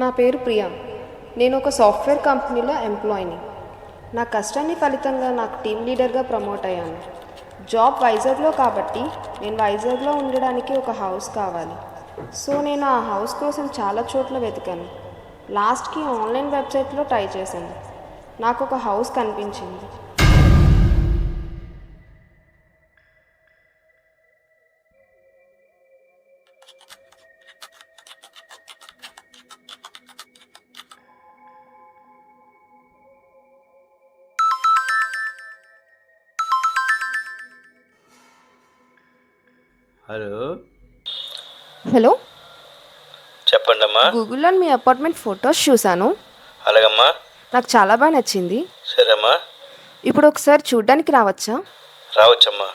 నా పేరు ప్రియా. నేను ఒక సాఫ్ట్వేర్ కంపెనీలో ఎంప్లాయీని. నా కష్టాన్ని ఫలితంగా నాకు టీమ్ లీడర్గా ప్రమోట్ అయ్యాను. జాబ్ వైజాగ్లో కాబట్టి నేను వైజాగ్లో ఉండడానికి ఒక హౌస్ కావాలి. సో నేను ఆ హౌస్ కోసం చాలా చోట్ల వెతికాను. లాస్ట్కి ఆన్లైన్ వెబ్సైట్లో ట్రై చేశాను. నాకు ఒక హౌస్ కనిపించింది. హలో. హలో, చెప్పండమ్మా. గూగుల్లో మీ అపార్ట్మెంట్ ఫొటోస్ చూశాను. అలాగమ్మా. నాకు చాలా బాగా నచ్చింది. సరేమ్మా. ఇప్పుడు ఒకసారి చూడ్డానికి రావచ్చా? రావచ్చమ్మా.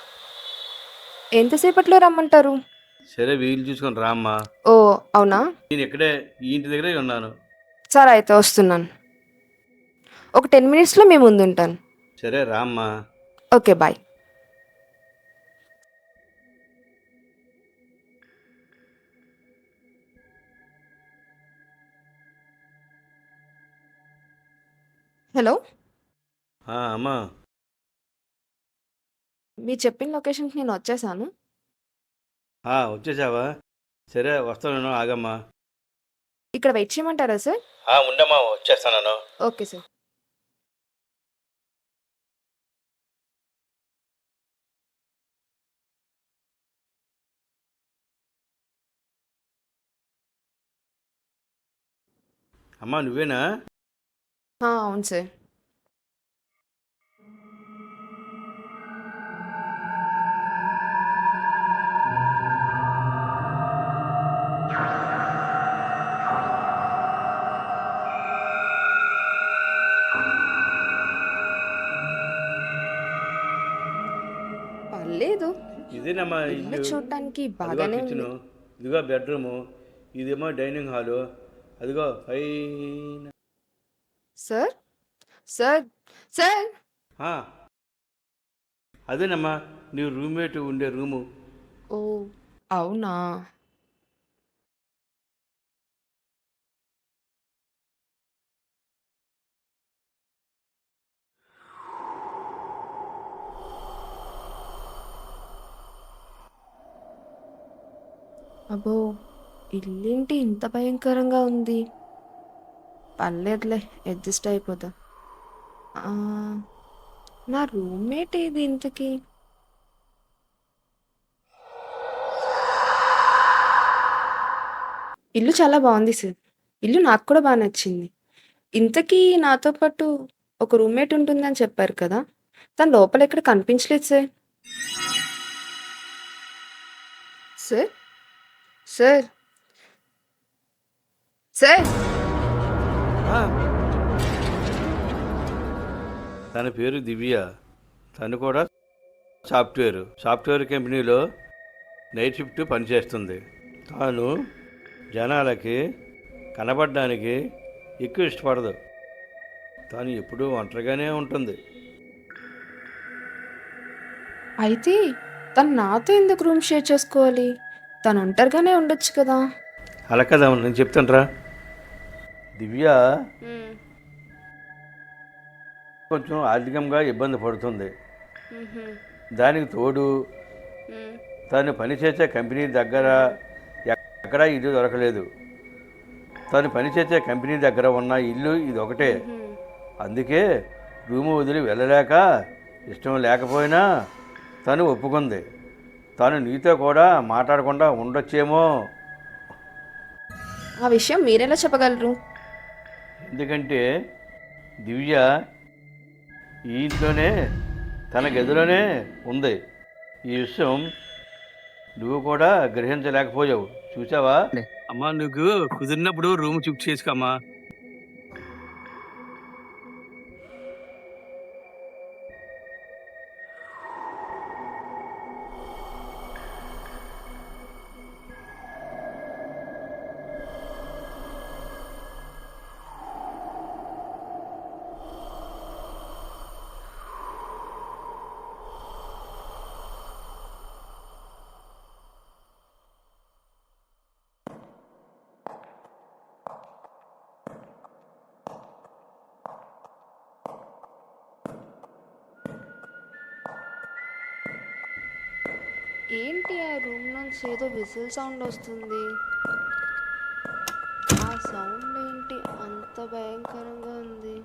ఎంతసేపట్లో రమ్మంటారు? సరే, వీలు చూసుకొని రామ్మా. ఓ అవునా, నేను ఇక్కడే ఈ ఇంటి దగ్గరే ఉన్నాను. సరే అయితే వస్తున్నాను. ఒక 10 మినిట్స్లో మీ ముందు ఉంటాను. సరే రామ్మా. Okay, bye. హలో, అమ్మా. మీరు చెప్పిన లొకేషన్కి నేను వచ్చేసాను. వచ్చేసావా? సరే వస్తాను, ఆగమ్మా. ఇక్కడ వెయిట్ చేయమంటారా సార్? ఉండమ్మా, వచ్చేస్తాను. Okay sir. అమ్మా, నువ్వేనా? అవును సార్. పర్లేదు, ఇదేనమ్మా ఇల్లు ఇల్లు. చూడటానికి అదిగో బాగానే ఉంది. కిచెను, ఇదిగో బెడ్రూము, ఇదేమో డైనింగ్ హాలు, అదిగో పైన. Sir, sir, sir. ఆ, అదేనమ్మా నీ రూమ్మేట్ ఉండే రూము. ఓ అవునా. అబ్బో, ఇల్లేంటి ఇంత భయంకరంగా ఉంది. పర్లేదులే, అడ్జస్ట్ అయిపోతా. ఆ, నా రూమ్మేట్ ఏది ఇంతకి? ఇల్లు చాలా బాగుంది సార్. ఇల్లు నాకు కూడా బాగా నచ్చింది. ఇంతకీ నాతో పాటు ఒక రూమ్మేట్ ఉంటుందని చెప్పారు కదా, తను లోపల ఎక్కడ కనిపించలేదు సార్. Sir, sir, sir. ఆ, తన పేరు దివ్య. తను కూడా సాఫ్ట్వేర్ కంపెనీలో నైట్ షిఫ్ట్ పనిచేస్తుంది. తాను జనాలకి కనబడడానికి ఎక్కువ ఇష్టపడదు. తాను ఎప్పుడూ ఒంటరిగానే ఉంటుంది. అయితే తను నాతో ఎందుకు రూమ్ షేర్ చేసుకోవాలి? తను ఒంటరిగానే ఉండొచ్చు కదా. అలా కదా, నేను చెప్తానురా. దివ్య కొంచెం ఆర్థికంగా ఇబ్బంది పడుతుంది. దానికి తోడు తను పనిచేసే కంపెనీ దగ్గర ఎక్కడా ఇల్లు దొరకలేదు. తను పనిచేసే కంపెనీ దగ్గర ఉన్న ఇల్లు ఇది ఒకటే. అందుకే రూము వదిలి వెళ్ళలేక, ఇష్టం లేకపోయినా తను ఒప్పుకుంది. తను నీతో కూడా మాట్లాడకుండా ఉండొచ్చేమో. ఆ విషయం మీరెలా చెప్పగలరు? ఎందుకంటే దివ్య ఈ ఇంట్లోనే, తన గదిలోనే ఉంది. ఈ విషయం నువ్వు కూడా గ్రహించలేకపోయావు. చూసావా? అమ్మా, నువ్వు కుదిరినప్పుడు రూమ్ షిఫ్ట్ చేసుకోమ్మా. ఏంటి ఆ రూమ్ నుంచి ఏదో విజిల్ సౌండ్ వస్తుంది. ఆ సౌండ్ ఏంటి అంత భయంకరంగా ఉంది?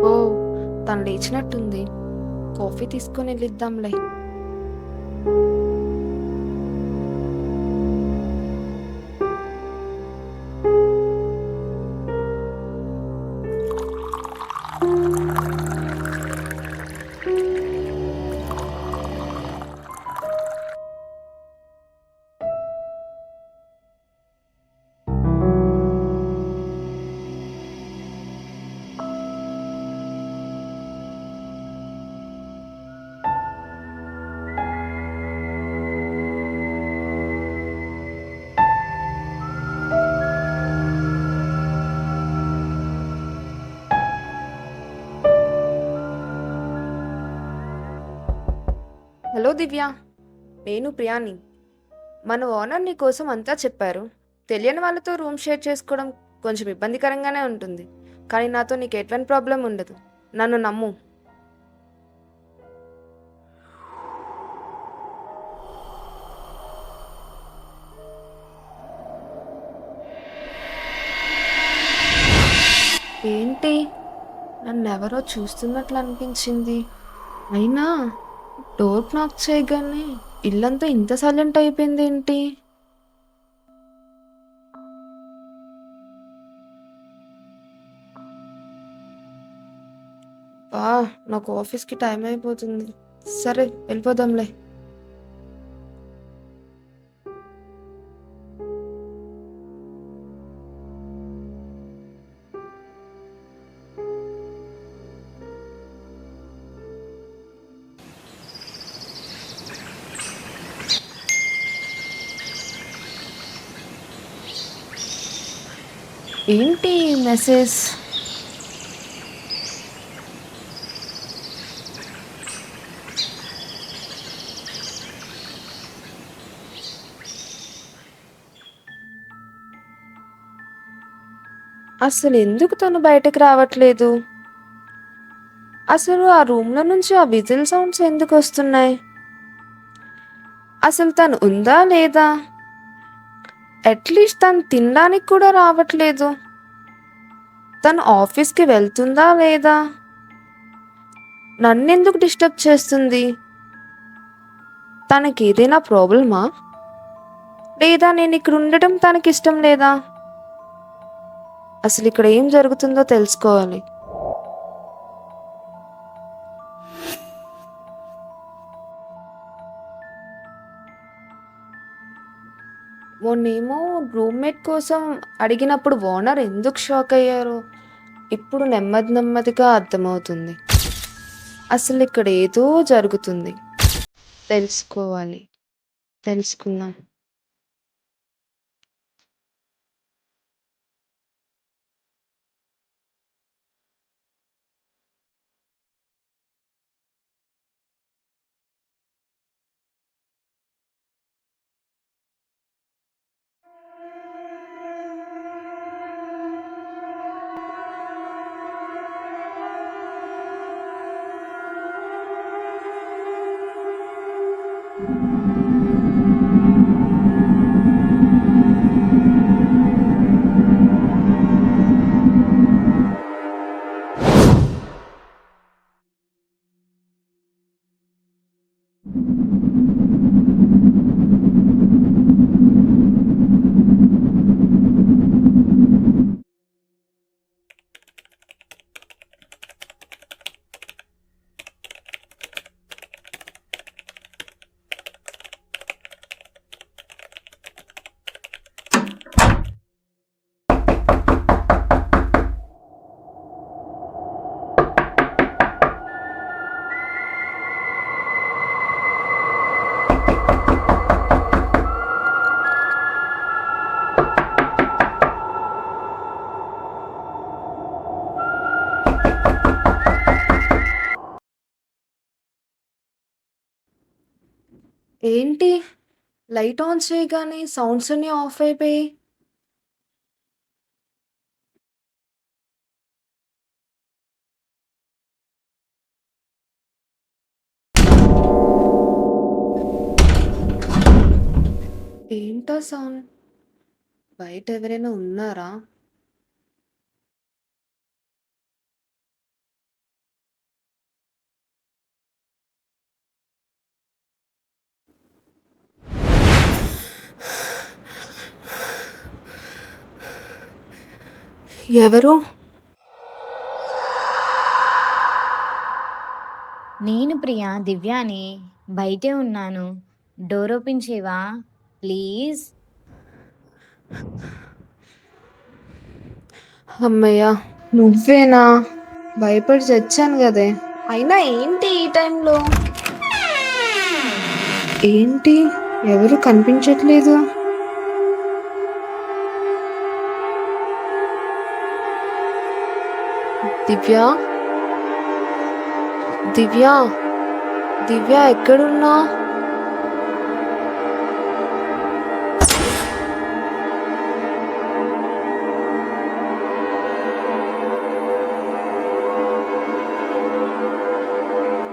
ఓ, తను లేచినట్టుంది. కాఫీ తీసుకొని వెళ్ళిద్దాంలే. హలో దివ్య, నేను ప్రియాని. మన ఓనర్ నీ కోసం అంతా చెప్పారు. తెలియని వాళ్ళతో రూమ్ షేర్ చేసుకోవడం కొంచెం ఇబ్బందికరంగానే ఉంటుంది, కానీ నాతో నీకు ఎటువంటి ప్రాబ్లం ఉండదు. నన్ను నమ్ము. ఏంటి, నన్నెవరో చూస్తున్నట్లు అనిపించింది. అయినా డోర్ నాక్ చేయగానే ఇల్లంతా ఇంత సైలెంట్ అయిపోయింది ఏంటి? నాకు ఆఫీస్కి టైం అయిపోతుంది. సరే, వెళ్ళిపోదాంలే. ఏంటి మెసేజ్? అసలు ఎందుకు తను బయటకు రావట్లేదు? అసలు ఆ రూమ్లో నుంచి ఆ విజిల్ సౌండ్స్ ఎందుకు వస్తున్నాయి? అసలు తను ఉందా లేదా? అట్లీస్ట్ తను తినడానికి కూడా రావట్లేదు. తను ఆఫీస్కి వెళ్తుందా లేదా? నన్నెందుకు డిస్టర్బ్ చేస్తుంది? తనకి ఏదైనా ప్రాబ్లమా? లేదా నేను ఇక్కడ ఉండటం తనకి ఇష్టం లేదా? అసలు ఇక్కడ ఏం జరుగుతుందో తెలుసుకోవాలి. మొన్నేమో రూమ్మేట్ కోసం అడిగినప్పుడు ఓనర్ ఎందుకు షాక్ అయ్యారో ఇప్పుడు నెమ్మది నెమ్మదిగా అర్థమవుతుంది. అసలు ఇక్కడ ఏదో జరుగుతుంది. తెలుసుకోవాలి. తెలుసుకుందాం. ఏంటి లైట్ ఆన్ చేయగానే సౌండ్స్ అన్నీ ఆఫ్ అయిపోయాయి? ఏంటా సౌండ్? బయట ఎవరైనా ఉన్నారా? ఎవరు? నేను ప్రియా దివ్యాని బయటే ఉన్నాను. డోర్ ఓపెన్ చేయవా ప్లీజ్? అమ్మయ్యా, నువ్వేనా? భయపడి చచ్చాను కదే. అయినా ఏంటి ఈ టైంలో? ఏంటి ఎవరు కనిపించట్లేదు? దివ్య, దివ్య, దివ్య ఎక్కడున్నా?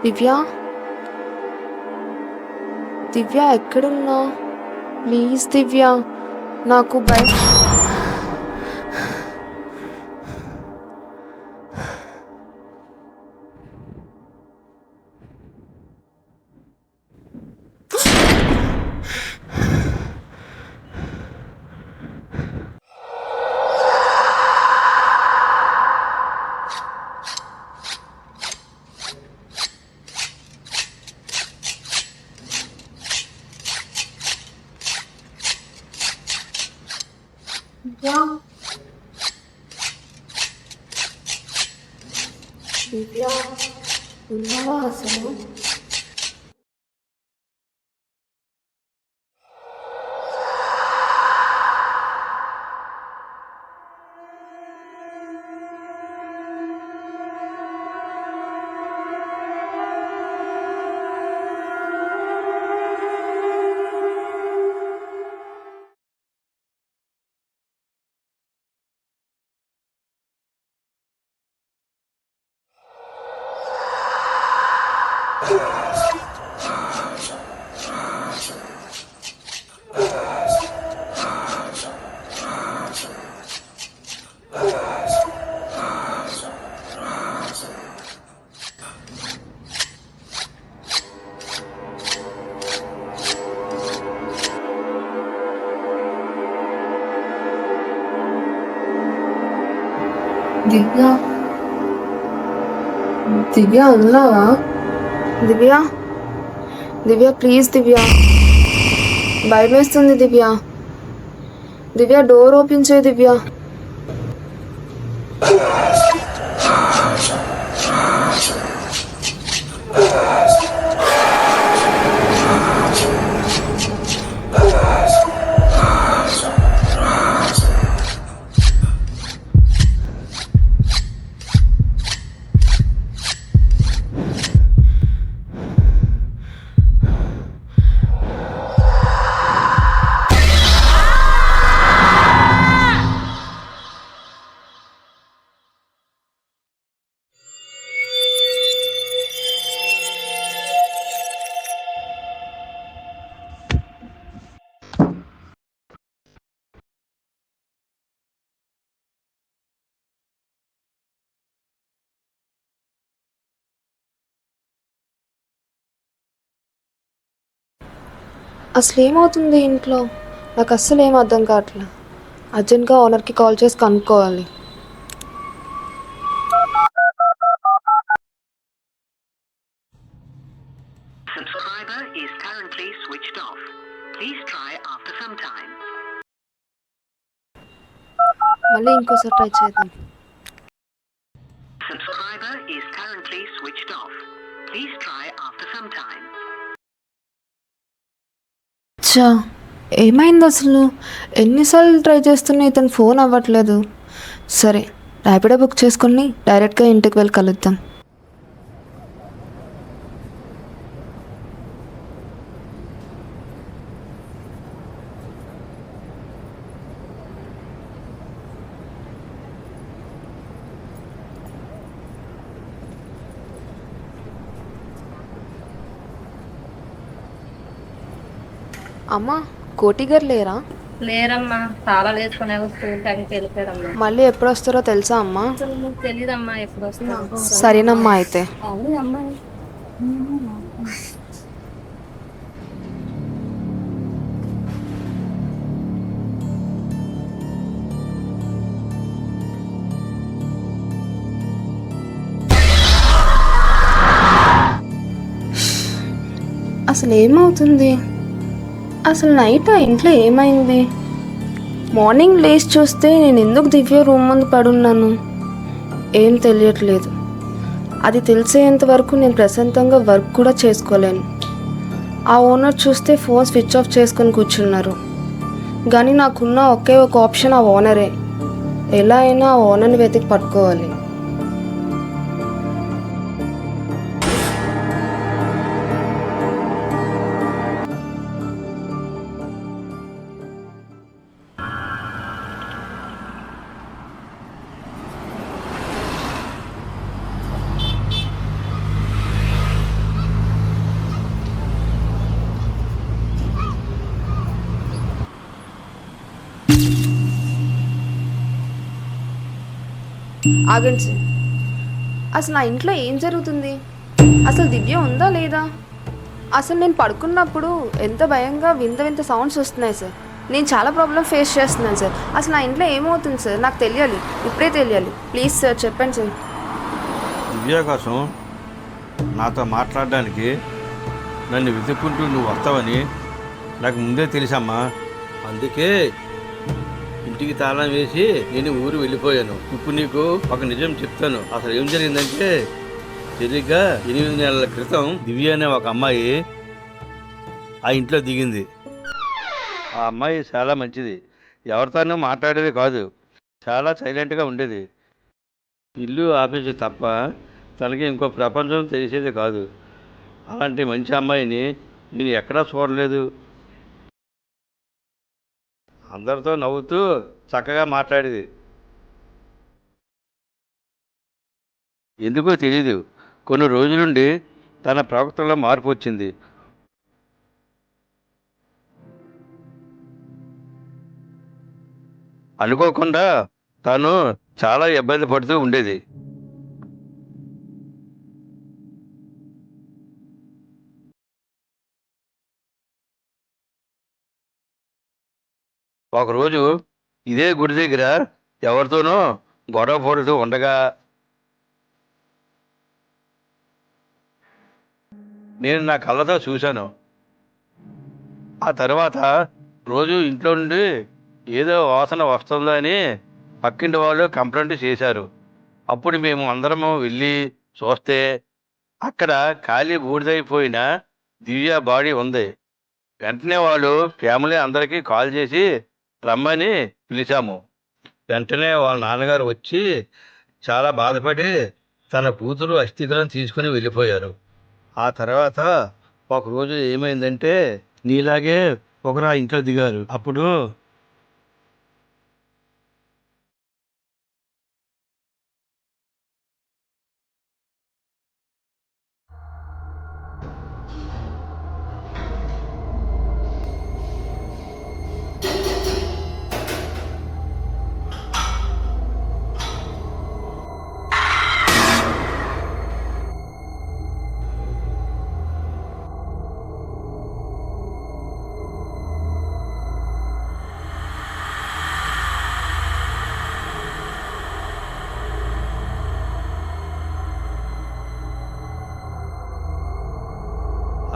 దివ్య, దివ్య ఎక్కడున్నా? ప్లీజ్ దివ్య, నాకు భయం. దివ్య, దివ్య, ఉన్నావా అసలు? దివ్య, దివ్య ఉన్నావా? దివ్య, దివ్య ప్లీజ్ దివ్య, భయం వేస్తుంది దివ్య. దివ్య డోర్ ఓపెన్ చేయి దివ్య. అసలు ఏమవుతుంది ఇంట్లో? నాకు అస్సలు ఏం అర్థం కావట్లేదు. అర్జెంట్గా ఓనర్కి కాల్ చేసి కనుక్కోవాలి. Subscriber is currently switched off. Please try after some time. మళ్ళీ ఇంకోసారి ట్రై చేద్దాం. Subscriber is currently switched off. Please try after some time. అచ్చా, ఏమైంది అసలు? ఎన్నిసార్లు ట్రై చేస్తున్నా ఇతను ఫోన్ అవ్వట్లేదు. సరే, ర్యాపిడో బుక్ చేసుకుని డైరెక్ట్గా ఇంటికి వెళ్ళి కలుద్దాం. అమ్మా కోటి గారు లేరా? లేరమ్మా, తాళాలు వేసుకునే స్కూల్ టైంకి వెళ్ళిపోయారమ్మా. మళ్ళీ ఎప్పుడు వస్తారో తెలుసా అమ్మా? అసలు నీకు తెలీదమ్మా ఎప్పుడు వస్తారో. సరేనమ్మా అయితే. అవును అమ్మాయి. అసలు ఏమవుతుంది? అసలు నైట్ ఆ ఇంట్లో ఏమైంది? మార్నింగ్ లేచి చూస్తే నేను ఎందుకు దివ్య రూమ్ ముందు పడున్నాను ఏం తెలియట్లేదు. అది తెలిసేంత వరకు నేను ప్రశాంతంగా వర్క్ కూడా చేసుకోలేను. ఆ ఓనర్ చూస్తే ఫోన్ స్విచ్ ఆఫ్ చేసుకొని కూర్చున్నారు. కానీ నాకున్న ఒకే ఒక ఆప్షన్ ఆ ఓనరే. ఎలా అయినా ఆ ఓనర్ని వెతికి పట్టుకోవాలి. ఆగండి సార్. అసలు నా ఇంట్లో ఏం జరుగుతుంది? అసలు దివ్య ఉందా లేదా? అసలు నేను పడుకున్నప్పుడు ఎంత భయంగా వింత వింత సౌండ్స్ వస్తున్నాయి సార్. నేను చాలా ప్రాబ్లం ఫేస్ చేస్తున్నాను సార్. అసలు నా ఇంట్లో ఏమవుతుంది సార్? నాకు తెలియాలి, ఇప్పుడే తెలియాలి. ప్లీజ్ సార్ చెప్పండి సార్. దివ్య కోసం నాతో మాట్లాడడానికి నన్ను వెతుక్కుంటూ నువ్వు వస్తావని నాకు ముందే తెలుసమ్మా. అందుకే ఇంటికి తాళం వేసి నేను ఊరు వెళ్ళిపోయాను. ఇప్పుడు నీకు ఒక నిజం చెప్తాను. అసలు ఏం జరిగిందంటే సరిగ్గా 8 నెలల క్రితం దివ్య అనే ఒక అమ్మాయి ఆ ఇంట్లో దిగింది. ఆ అమ్మాయి చాలా మంచిది, ఎవరితోనూ మాట్లాడేది కాదు, చాలా సైలెంట్గా ఉండేది. ఇల్లు ఆఫీసు తప్ప తనకి ఇంకో ప్రపంచం తెలిసేది కాదు. అలాంటి మంచి అమ్మాయిని నేను ఎక్కడా చూడలేదు. అందరితో నవ్వుతూ చక్కగా మాట్లాడేది. ఎందుకో తెలీదు, కొన్ని రోజుల నుండి తన ప్రవర్తనలో మార్పు వచ్చింది. అనుకోకుండా తను చాలా ఇబ్బంది పడుతూ ఉండేది. ఒకరోజు ఇదే గుడి దగ్గర ఎవరితోనో గొడవ పడుతూ ఉండగా నేను నా కళ్ళతో చూశాను. ఆ తర్వాత రోజు ఇంట్లో నుండి ఏదో వాసన వస్తుందో అని పక్కింటి వాళ్ళు కంప్లైంట్ చేశారు. అప్పుడు మేము అందరము వెళ్ళి చూస్తే అక్కడ ఖాళీ బూడిదైపోయిన దివ్య బాడీ ఉంది. వెంటనే వాళ్ళు ఫ్యామిలీ అందరికీ కాల్ చేసి రమ్మని పిలిచాము. వెంటనే వాళ్ళ నాన్నగారు వచ్చి చాలా బాధపడి తన కూతురు అస్థికలను తీసుకుని వెళ్ళిపోయారు. ఆ తర్వాత ఒకరోజు ఏమైందంటే నీలాగే ఒకరు ఆ ఇంట్లో దిగారు. అప్పుడు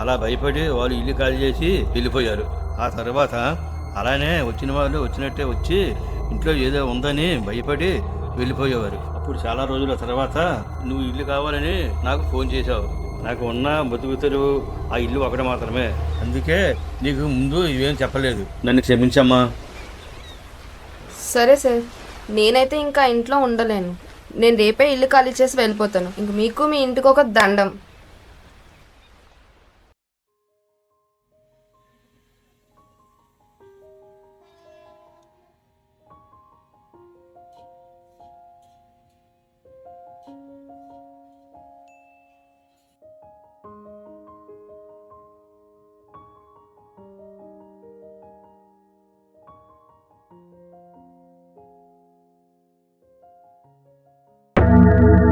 అలా భయపడి వాళ్ళు ఇల్లు ఖాళీ చేసి వెళ్ళిపోయారు. ఆ తర్వాత అలానే వచ్చిన వాళ్ళు వచ్చినట్టే వచ్చి ఇంట్లో ఏదో ఉందని భయపడి వెళ్ళిపోయేవారు. అప్పుడు చాలా రోజుల తర్వాత నువ్వు ఇల్లు కావాలని నాకు ఫోన్ చేశావు. నాకు ఉన్న బతుకుతలు ఆ ఇల్లు ఒకటి మాత్రమే, అందుకే నీకు ముందు ఇవేం చెప్పలేదు. నన్ను క్షమించమ్మా. సరే సార్, నేనైతే ఇంకా ఇంట్లో ఉండలేను. నేను రేపే ఇల్లు ఖాళీ చేసి వెళ్ళిపోతాను. ఇంక మీకు మీ ఇంటికి ఒక దండం. ఆ